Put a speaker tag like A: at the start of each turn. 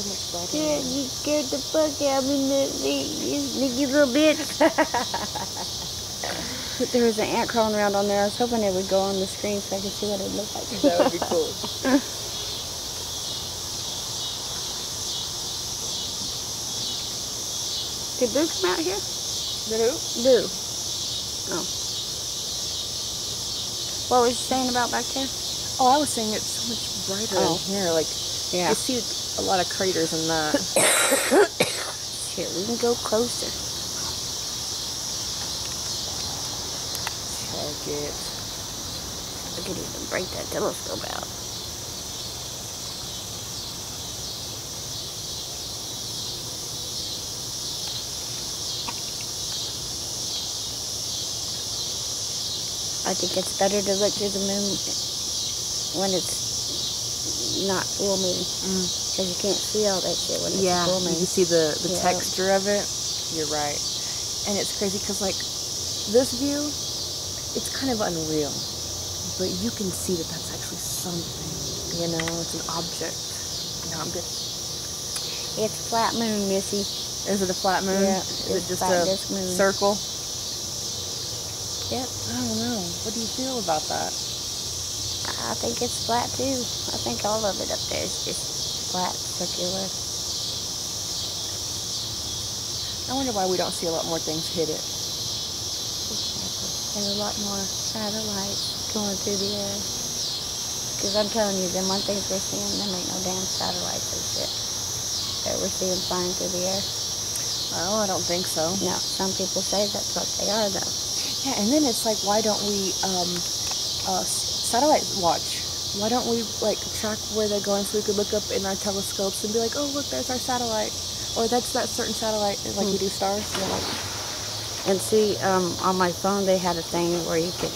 A: so much brighter.
B: Yeah, you scared the fuck out of me, you sneaky little bitch. There was an ant crawling around on there. I was hoping it would go on the screen so I could see what it looked like.
A: That would be cool.
B: Did Boo come out here?
A: Did who?
B: Boo. Oh. What was you saying about back there?
A: Oh, I was saying it's so much brighter in here. Like,
B: yeah.
A: You see a lot of craters in that.
B: Here, we can go closer.
A: Check it.
B: I could even break that telescope out. I think it's better to look through the moon when it's not full moon. Because you can't see all that shit when it's full moon.
A: You can see the texture of it. You're right. And it's crazy because, like, this view, it's kind of unreal. But you can see that that's actually something. You know, it's an object. No, I'm good.
B: It's flat moon, Missy.
A: Is it a flat moon?
B: Yeah.
A: Is it just a circle?
B: Yep.
A: I don't know. What do you feel about that?
B: I think it's flat too. I think all of it up there is just flat, circular.
A: I wonder why we don't see a lot more things hit it.
B: There's a lot more satellites going through the air. Because I'm telling you, them one things we're seeing, them ain't no damn satellites and shit that we're seeing flying through the air.
A: Well, I don't think so.
B: No, some people say that's what they are, though.
A: Yeah, and then it's like, why don't we satellite watch? Why don't we, like, track where they're going so we could look up in our telescopes and be like, oh, look, there's our satellite. Or that's that certain satellite, like we do stars.
B: Yeah. And see, on my phone, they had a thing where you could